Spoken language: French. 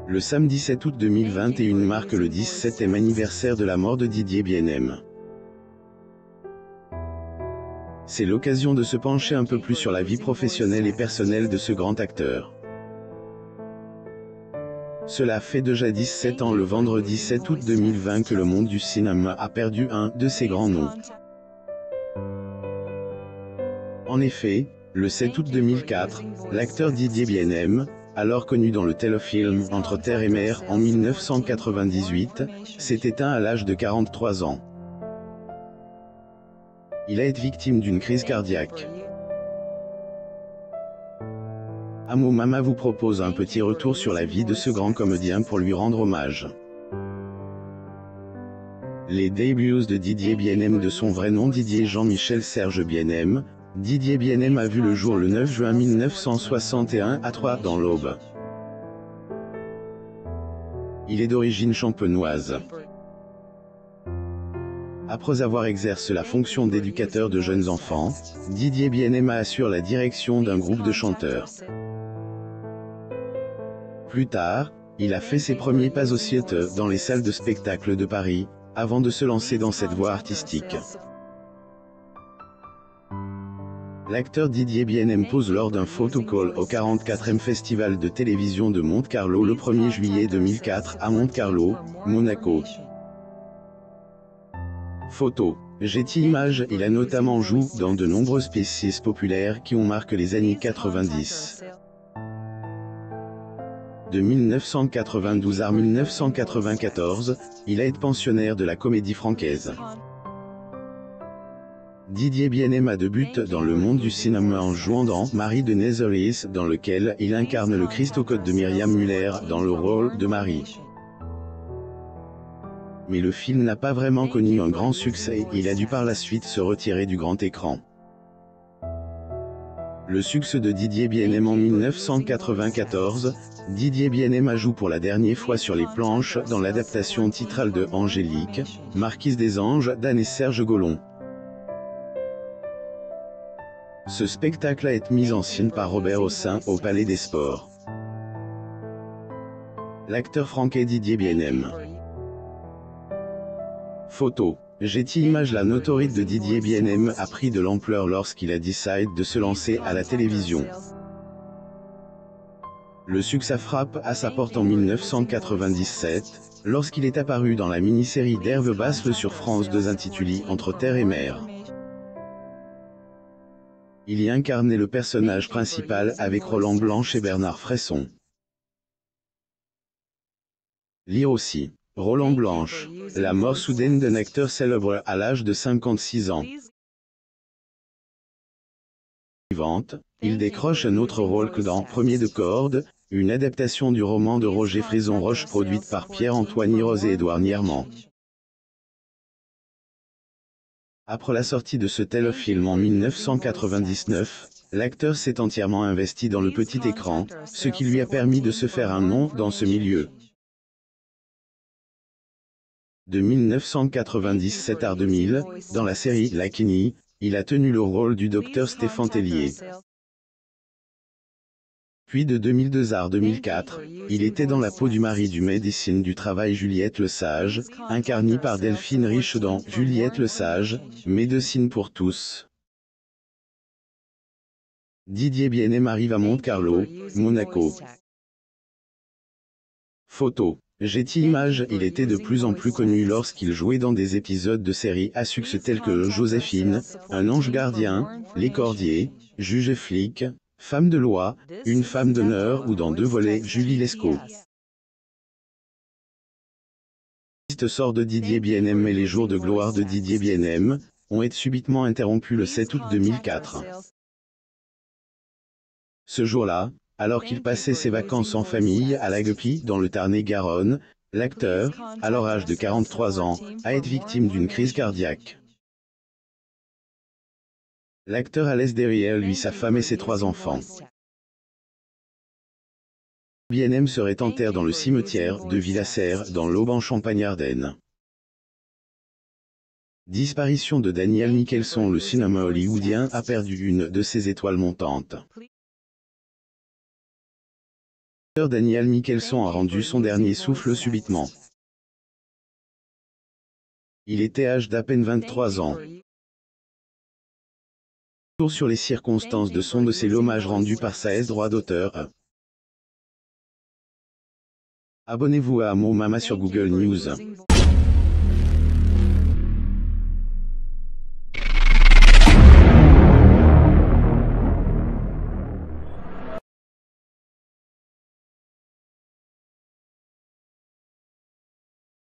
Le samedi 7 août 2021 marque le 17e anniversaire de la mort de Didier BNM. C'est l'occasion de se pencher un peu plus sur la vie professionnelle et personnelle de ce grand acteur. Cela fait déjà 17 ans le vendredi 7 août 2020 que le monde du cinéma a perdu un de ses grands noms. En effet, le 7 août 2004, l'acteur Didier BNM, alors connu dans le téléfilm Entre terre et mer en 1998, s'est éteint à l'âge de 43 ans. Il a été victime d'une crise cardiaque. Amo Mama vous propose un petit retour sur la vie de ce grand comédien pour lui rendre hommage. Les débuts de Didier BNM, de son vrai nom Didier Jean-Michel Serge BNM. Didier BNM a vu le jour le 9 juin 1961 à Troyes dans l'Aube. Il est d'origine champenoise. Après avoir exercé la fonction d'éducateur de jeunes enfants, Didier BNM assure la direction d'un groupe de chanteurs. Plus tard, il a fait ses premiers pas au théâtre dans les salles de spectacle de Paris, avant de se lancer dans cette voie artistique. L'acteur Didier BNM pose lors d'un photocall au 44e Festival de télévision de Monte-Carlo le 1er juillet 2004 à Monte-Carlo, Monaco. Photo. Getty Images. Il a notamment joué dans de nombreuses pièces populaires qui ont marqué les années 90. De 1992 à 1994, il a été pensionnaire de la Comédie Française. Didier BNM a débuté dans le monde du cinéma en jouant dans Marie de Nazareth, dans lequel il incarne le Christocode de Myriam Müller dans le rôle de Marie. Mais le film n'a pas vraiment connu un grand succès et il a dû par la suite se retirer du grand écran. Le succès de Didier BNM en 1994, Didier BNM joue pour la dernière fois sur les planches dans l'adaptation titrale de Angélique, Marquise des Anges d'Anne et Serge Gollon. Ce spectacle a été mis en scène par Robert Hossein au Palais des Sports. L'acteur français Didier BNM. Photo. Getty Images. La notoriété de Didier BNM a pris de l'ampleur lorsqu'il a décidé de se lancer à la télévision. Le succès frappe à sa porte en 1997, lorsqu'il est apparu dans la mini-série d'Hervé Basle sur France 2 intitulée Entre terre et mer. Il y incarnait le personnage principal avec Roland Blanche et Bernard Fresson. Lire aussi. Roland Blanche. La mort soudaine d'un acteur célèbre à l'âge de 56 ans. Il décroche un autre rôle que dans Premier de corde, une adaptation du roman de Roger Frézon-Roche produite par Pierre-Antoine Hirose et Édouard Nierman. Après la sortie de ce téléfilm en 1999, l'acteur s'est entièrement investi dans le petit écran, ce qui lui a permis de se faire un nom dans ce milieu. De 1997 à 2000, dans la série Lakini, il a tenu le rôle du docteur Stéphane Tellier. Puis de 2002 à 2004, il était dans la peau du mari du médecin du travail Juliette Lesage, incarnée par Delphine Riche dans Juliette Lesage, Médecine pour tous. Didier BNM arrive à Monte-Carlo, Monaco. Photo. Getty Images. Il était de plus en plus connu lorsqu'il jouait dans des épisodes de séries à succès tels que Joséphine, Un ange gardien, Les Cordiers, Juge et flic, Femme de loi, Une femme d'honneur ou dans deux volets Julie Lescaut. Liste sort de Didier BNM et les jours de gloire de Didier BNM ont été subitement interrompus le 7 août 2004. Ce jour-là, alors qu'il passait ses vacances en famille à La Guepie dans le Tarn-et-Garonne, l'acteur, alors âgé de 43 ans, a été victime d'une crise cardiaque. L'acteur a laissé derrière lui sa femme et ses 3 enfants. BNM serait enterré dans le cimetière de Villasserre dans l'Aube en Champagne-Ardenne. Disparition de Daniel Nicholson. Le cinéma hollywoodien a perdu une de ses étoiles montantes. Daniel Mickelson a rendu son dernier souffle subitement. Il était âgé d'à peine 23 ans. Sur les circonstances de son décès, l'hommage rendu par sa droit d'auteur. Abonnez-vous à Mo Mama sur Google News.